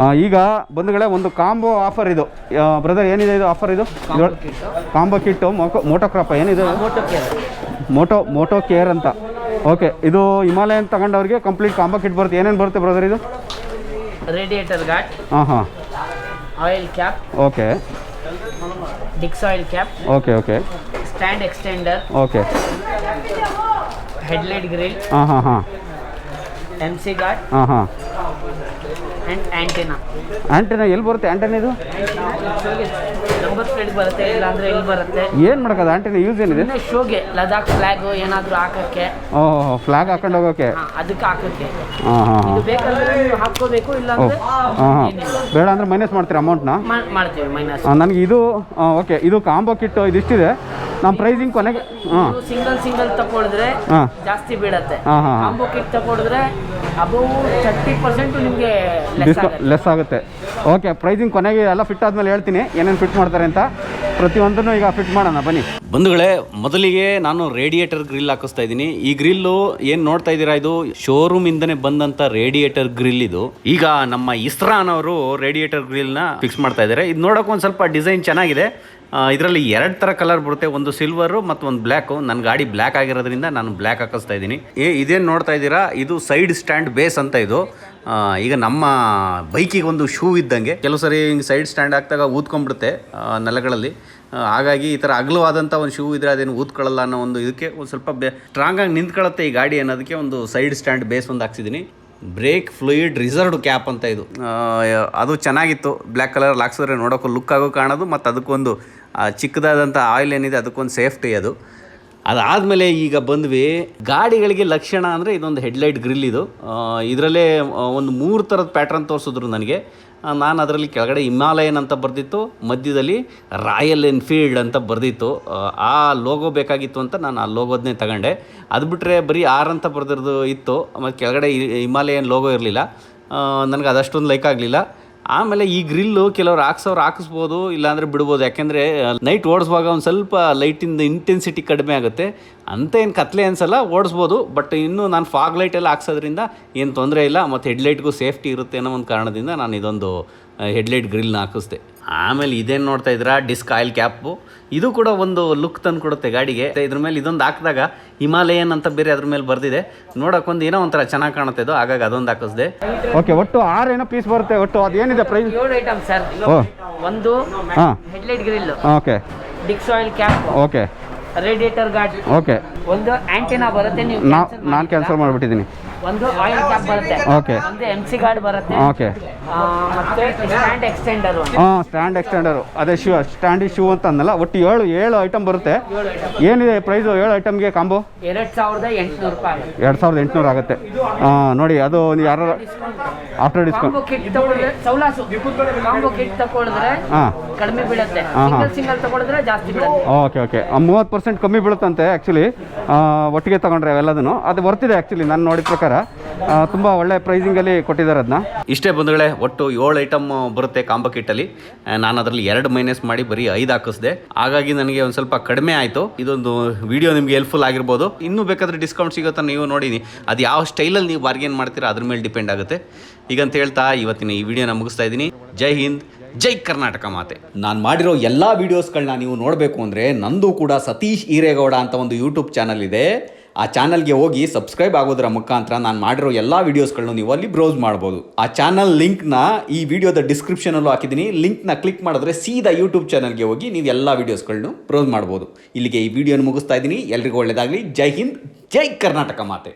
ಈಗ ಬಂಧುಗಳೇ ಒಂದು ಕಾಂಬೋ ಆಫರ್ ಇದು ಬ್ರದರ್, ಏನಿದೆ ಇದು ಆಫರ್? ಇದು ಕಾಂಬೋ ಕಿಟ್ಟು ಮೋಟೋ ಕ್ರಾಪ್ ಏನಿದೆ? ಮೋಟೋ ಕೇರ್ ಅಂತ. ಓಕೆ, ಇದು ಹಿಮಾಲಯನ್ ತಗೊಂಡವ್ರಿಗೆ ಕಂಪ್ಲೀಟ್ ಕಾಂಬೋ ಕಿಟ್ ಬರುತ್ತೆ. ಏನೇನು ಬರುತ್ತೆ ಬ್ರದರ್ ಇದು? Radiator guard, oil cap, okay, dix oil cap, okay okay, stand extender, okay, headlight grill, MC guard, and antenna. Antenna ಎಲ್ಲಿ ಬರುತ್ತೆ? ಆಂಟೆನಾ ಇದು ನಂಬರ್ ಪ್ಲೇಟ್ ಬರುತ್ತೆ, ಇಲ್ಲ ಅಂದ್ರೆ ಇಲ್ಲಿ ಬರುತ್ತೆ. ಏನು ಮಾಡೋದು ಆಂಟೆನಾ? ಯೂಸ್ ಏನಿದೆ? ಶೋಗೆ ಲದಾಖ್ ಫ್ಲಾಗ್ ಏನಾದರೂ ಹಾಕಕ್ಕೆ. ಓಹ್, ಫ್ಲಾಗ್ ಹಾಕೊಂಡು ಹೋಗೋಕೆ, ಅದಕ್ಕೆ ಹಾಕಕ್ಕೆ. ಇದು ಬೇಕಂದ್ರೆ ನೀವು ಹಾಕೋಬೇಕು, ಇಲ್ಲ ಅಂದ್ರೆ ಬೇಡ ಅಂದ್ರೆ ಮೈನಸ್ ಮಾಡ್ತೀರಾ ಅಮೌಂಟ್ನ? ಮಾಡ್ತೀವಿ ಮೈನಸ್. ನನಗೆ ಇದು ಓಕೆ, ಇದು ಕಾಂಬೋ ಕಿಟ್ ಇದಿಷ್ಟಿದೆ. ನಮ್ಮ ಪ್ರೈಸಿಂಗ್ ಕೊನೆಗೆ ಸಿಂಗಲ್ ತಗೊಳಿದ್ರೆ ಜಾಸ್ತಿ ಬೀಳತ್ತೆ. ಕಾಂಬೋ ಕಿಟ್ ತಗೊಳಿದ್ರೆ ಅಬೌವ್ 30% ನಿಮಗೆ ಲೆಸ್ ಆಗುತ್ತೆ. ಓಕೆ, ಪ್ರೈಸಿಂಗ್ ಕೊನೆಗೆ ಎಲ್ಲ ಫಿಟ್ ಆದ್ಮೇಲೆ ಹೇಳ್ತೀನಿ ಏನೇನು ಫಿಟ್ ಮಾಡ್ತಾರೆ ಅಂತ. ಪ್ರತಿಯೊಂದನ್ನು ಈಗ ಫಿಟ್ ಮಾಡೋಣ ಬನ್ನಿ ಬಂಧುಗಳೇ. ಮೊದಲಿಗೆ ನಾನು ರೇಡಿಯೇಟರ್ ಗ್ರಿಲ್ ಹಾಕಿಸ್ತಾ ಇದ್ದೀನಿ. ಈ ಗ್ರಿಲ್ಲು ಏನು ನೋಡ್ತಾ ಇದ್ದೀರಾ, ಇದು ಶೋರೂಮ್ ಇಂದನೇ ಬಂದಂತ ರೇಡಿಯೇಟರ್ ಗ್ರಿಲ್. ಇದು ಈಗ ನಮ್ಮ ಇಸ್ರಾನ್ ಅವರು ರೇಡಿಯೇಟರ್ ಗ್ರಿಲ್ನ ಫಿಕ್ಸ್ ಮಾಡ್ತಾ ಇದ್ದಾರೆ. ಇದು ನೋಡೋಕೆ ಒಂದು ಸ್ವಲ್ಪ ಡಿಸೈನ್ ಚೆನ್ನಾಗಿದೆ. ಇದರಲ್ಲಿ 2 ಥರ ಕಲರ್ ಬರುತ್ತೆ, ಒಂದು ಸಿಲ್ವರು ಮತ್ತು ಒಂದು ಬ್ಲ್ಯಾಕು. ನನ್ನ ಗಾಡಿ ಬ್ಲ್ಯಾಕ್ ಆಗಿರೋದ್ರಿಂದ ನಾನು ಬ್ಲ್ಯಾಕ್ ಹಾಕಿಸ್ತಾ ಇದ್ದೀನಿ. ಇದೇನು ನೋಡ್ತಾ ಇದ್ದೀರಾ, ಇದು ಸೈಡ್ ಸ್ಟ್ಯಾಂಡ್ ಬೇಸ್ ಅಂತ. ಇದು ಈಗ ನಮ್ಮ ಬೈಕಿಗೆ ಒಂದು ಶೂ ಇದ್ದಂಗೆ. ಕೆಲವು ಸರಿ ಹಿಂಗೆ ಸೈಡ್ ಸ್ಟ್ಯಾಂಡ್ ಹಾಕಿದಾಗ ಊದ್ಕೊಂಡ್ಬಿಡುತ್ತೆ ನೆಲಗಳಲ್ಲಿ. ಹಾಗಾಗಿ ಈ ಥರ ಅಗಲವಾದಂಥ ಒಂದು ಶೂ ಇದ್ದರೆ ಅದೇನು ಊದ್ಕೊಳ್ಳಲ್ಲ ಅನ್ನೋ ಒಂದು ಇದಕ್ಕೆ ಒಂದು ಸ್ವಲ್ಪ ಸ್ಟ್ರಾಂಗಾಗಿ ನಿಂತ್ಕೊಳ್ಳುತ್ತೆ ಈ ಗಾಡಿ ಅನ್ನೋದಕ್ಕೆ ಒಂದು ಸೈಡ್ ಸ್ಟ್ಯಾಂಡ್ ಬೇಸ್ ಒಂದು ಹಾಕ್ಸಿದ್ದೀನಿ. ಬ್ರೇಕ್ ಫ್ಲೂಯಿಡ್ ರಿಸರ್ವ್ಡ್ ಕ್ಯಾಪ್ ಅಂತ ಇದು. ಅದು ಚೆನ್ನಾಗಿತ್ತು, ಬ್ಲ್ಯಾಕ್ ಕಲರ್ ಹಾಕ್ಸಿದ್ರೆ ನೋಡೋಕೆ ಲುಕ್ ಆಗೋ ಕಾಣೋದು, ಮತ್ತು ಅದಕ್ಕೊಂದು ಚಿಕ್ಕದಾದಂಥ ಆಯಿಲ್ ಏನಿದೆ ಅದಕ್ಕೊಂದು ಸೇಫ್ಟಿ. ಅದಾದಮೇಲೆ ಈಗ ಬಂದ್ವಿ ಗಾಡಿಗಳಿಗೆ ಲಕ್ಷಣ ಅಂದರೆ ಇದೊಂದು ಹೆಡ್ಲೈಟ್ ಗ್ರಿಲ್. ಇದು ಇದರಲ್ಲೇ ಒಂದು 3 ಥರದ ಪ್ಯಾಟ್ರನ್ ತೋರಿಸಿದ್ರು ನನಗೆ. ನಾನು ಅದರಲ್ಲಿ ಕೆಳಗಡೆ ಹಿಮಾಲಯನ್ ಅಂತ ಬರೆದಿತ್ತು, ಮಧ್ಯದಲ್ಲಿ ರಾಯಲ್ ಎನ್ಫೀಲ್ಡ್ ಅಂತ ಬರೆದಿತ್ತು. ಆ ಲೋಗೋ ಬೇಕಾಗಿತ್ತು ಅಂತ ನಾನು ಆ ಲೋಗೋದನ್ನೇ ತಗೊಂಡೆ. ಅದು ಬಿಟ್ಟರೆ ಬರೀ ಆರ್ ಅಂತ ಬರೆದಿರೋದು ಇತ್ತು, ಮತ್ತು ಕೆಳಗಡೆ ಹಿಮಾಲಯನ್ ಲೋಗೋ ಇರಲಿಲ್ಲ. ನನಗೆ ಅದಷ್ಟೊಂದು ಲೈಕ್ ಆಗಲಿಲ್ಲ. ಆಮೇಲೆ ಈ ಗ್ರಿಲ್ಲು ಕೆಲವ್ರು ಹಾಕಿಸ್ಬೋದು, ಇಲ್ಲಾಂದರೆ ಬಿಡ್ಬೋದು. ಯಾಕೆಂದರೆ ನೈಟ್ ಓಡಿಸುವಾಗ ಒಂದು ಸ್ವಲ್ಪ ಲೈಟಿಂದ ಇಂಟೆನ್ಸಿಟಿ ಕಡಿಮೆ ಆಗುತ್ತೆ. ಅಂತ ಏನು ಕತ್ಲೆ ಅನಿಸಲ್ಲ, ಓಡಿಸ್ಬೋದು. ಬಟ್ ಇನ್ನೂ ನಾನು ಫಾಗ್ ಲೈಟೆಲ್ಲ ಹಾಕ್ಸೋದ್ರಿಂದ ಏನು ತೊಂದರೆ ಇಲ್ಲ, ಮತ್ತು ಹೆಡ್ಲೈಟ್ಗೂ ಸೇಫ್ಟಿ ಇರುತ್ತೆ ಅನ್ನೋ ಒಂದು ಕಾರಣದಿಂದ ನಾನು ಇದೊಂದು ಹೆಡ್ಲೈಟ್ ಗ್ರಿಲ್ನ ಹಾಕಿಸ್ದೆ. ಆಮೇಲೆ ಇದೇನು ನೋಡ್ತಾ ಇದ್ದೀರಾ, ಡಿಸ್ಕ್ ಆಯಿಲ್ ಕ್ಯಾಪು. ಇದು ಕೂಡ ಒಂದು ಲುಕ್ ತಂದು ಕೊಡುತ್ತೆ ಗಾಡಿಗೆ. ಇದ್ರ ಮೇಲೆ ಇದೊಂದು ಹಾಕಿದಾಗ ಹಿಮಾಲಯನ್ ಅಂತ ಬೇರೆ ಅದ್ರ ಮೇಲೆ ಬರ್ದಿದೆ, ನೋಡೋಕ್ಕೊಂದು ಏನೋ ಒಂಥರ ಚೆನ್ನಾಗಿ ಕಾಣುತ್ತೆ ಇದು. ಹಾಗಾಗಿ ಅದೊಂದು ಹಾಕಿಸ್ದೆ. ಓಕೆ, ಒಟ್ಟು 6 ಏನೋ ಪೀಸ್ ಬರುತ್ತೆ. ಒಟ್ಟು ಅದೇನಿದೆ ಪ್ರೈಸ್? 7 item sir. ಒಂದು headlight grill, okay, dix oil cap, okay, radiator guard, okay, ಒಂದು ಆಂಟೆನಾ ಬರುತ್ತೆ. ನೀವು ನಾನು ಕ್ಯಾನ್ಸಲ್ ಮಾಡಿಬಿಟ್ಟಿದ್ದೀನಿ. ಒಂದು ಆಯಿಲ್ ಕ್ಯಾಪ್ ಬರುತ್ತೆ, ಓಕೆ, ಒಂದು MC ಗಾರ್ಡ್ ಬರುತ್ತೆ, ಓಕೆ, ಮತ್ತೆ ಸ್ಟ್ಯಾಂಡ್ ಎಕ್ಸ್ಟೆಂಡರ್. ಸ್ಟ್ಯಾಂಡ್ ಎಕ್ಸ್ಟೆಂಡರ್, ಅದೇ ಶೂ ಸ್ಟ್ಯಾಂಡಿ ಶೂ ಅಂತ ಅಂದಲ್ಲ. ಒಟ್ಟು 7 ಐಟಮ್ ಬರುತ್ತೆ. ಏನಿದೆ ಪ್ರೈಸು 7 ಐಟಮ್ಗೆ ಕಾಂಬೋ? 2800 ರೂಪಾಯಿ. 2800 ಆಗುತ್ತೆ. ನೋಡಿ, ಅದು ಯಾರು ಆಫ್ಟರ್ ಡಿಸ್ಕೌಂಟ್ ಕಾಂಬೋ ಕಿಟ್ ತಗೊಳಿದ್ರೆ ಕಡಿಮೆ ಬೀಳುತ್ತೆ, ಸಿಂಗಲ್ ತಗೊಳಿದ್ರೆ ಜಾಸ್ತಿ ಬೀಳುತ್ತೆ. ಓಕೆ ಓಕೆ, 30% ಕಮ್ಮಿ ಬೀಳುತ್ತಂತೆ ಆ್ಯಕ್ಚುಲಿ ಒಟ್ಟಿಗೆ ತೊಗೊಂಡ್ರೆ ಅವೆಲ್ಲದನ್ನು. ಅದು ಬರ್ತಿದೆ ಆ್ಯಕ್ಚುಲಿ ನಾನು ನೋಡಿದ ಪ್ರಕಾರ. ತುಂಬ ಒಳ್ಳೆ ಪ್ರೈಸಿಂಗಲ್ಲಿ ಕೊಟ್ಟಿದ್ದಾರೆ ಅದನ್ನ. ಇಷ್ಟೇ ಬಂಧುಗಳೇ, ಒಟ್ಟು 7 ಐಟಮ್ ಬರುತ್ತೆ ಕಾಂಬೋ ಕಿಟ್ಟಲ್ಲಿ. ನಾನು ಅದರಲ್ಲಿ 2 ಮೈನಸ್ ಮಾಡಿ ಬರೀ 5 ಹಾಕಿಸ್ದೆ. ಹಾಗಾಗಿ ನನಗೆ ಒಂದು ಸ್ವಲ್ಪ ಕಡಿಮೆ ಆಯಿತು. ಇದೊಂದು ವಿಡಿಯೋ ನಿಮಗೆ ಹೆಲ್ಪ್ಫುಲ್ ಆಗಿರ್ಬೋದು. ಇನ್ನೂ ಬೇಕಾದರೆ ಡಿಸ್ಕೌಂಟ್ ಸಿಗುತ್ತಾ ನೀವು ನೋಡಿನಿ. ಅದು ಯಾವ ಸ್ಟೈಲಲ್ಲಿ ನೀವು ಬಾರ್ಗೇನ್ ಮಾಡ್ತೀರಾ ಅದ್ರ ಮೇಲೆ ಡಿಪೆಂಡ್ ಆಗುತ್ತೆ. ಈಗಂತ ಹೇಳ್ತಾ ಇವತ್ತಿನ ಈ ವಿಡಿಯೋನ ಮುಗಿಸ್ತಾ ಇದ್ದೀನಿ. ಜೈ ಹಿಂದ್, ಜೈ ಕರ್ನಾಟಕ ಮಾತೆ. ನಾನು ಮಾಡಿರೋ ಎಲ್ಲ ವೀಡಿಯೋಸ್ಗಳನ್ನ ನೀವು ನೋಡಬೇಕು ಅಂದರೆ ನಂದು ಕೂಡ ಸತೀಶ್ ಈರೇಗೌಡ ಅಂತ ಒಂದು ಯೂಟ್ಯೂಬ್ ಚಾನಲ್ ಇದೆ. ಆ ಚಾನಲ್ಗೆ ಹೋಗಿ ಸಬ್ಸ್ಕ್ರೈಬ್ ಆಗೋದ್ರ ಮುಖಾಂತರ ನಾನು ಮಾಡಿರೋ ಎಲ್ಲ ವೀಡಿಯೋಸ್ಗಳನ್ನು ನೀವು ಅಲ್ಲಿ ಬ್ರೌಸ್ ಮಾಡ್ಬೋದು. ಆ ಚಾನಲ್ ಲಿಂಕ್ನ ಈ ವಿಡಿಯೋದ ಡಿಸ್ಕ್ರಿಪ್ಷನಲ್ಲೂ ಹಾಕಿದ್ದೀನಿ. ಲಿಂಕ್ನ ಕ್ಲಿಕ್ ಮಾಡಿದ್ರೆ ಸೀದಾ ಯೂಟ್ಯೂಬ್ ಚಾನಲ್ಗೆ ಹೋಗಿ ನೀವು ಎಲ್ಲ ವೀಡಿಯೋಸ್ಗಳನ್ನು ಬ್ರೌಸ್ ಮಾಡ್ಬೋದು. ಇಲ್ಲಿಗೆ ಈ ವಿಡಿಯೋನ ಮುಗಿಸ್ತಾ ಇದ್ದೀನಿ. ಎಲ್ರಿಗೂ ಒಳ್ಳೆಯದಾಗಲಿ. ಜೈ ಹಿಂದ್, ಜೈ ಕರ್ನಾಟಕ ಮಾತೆ.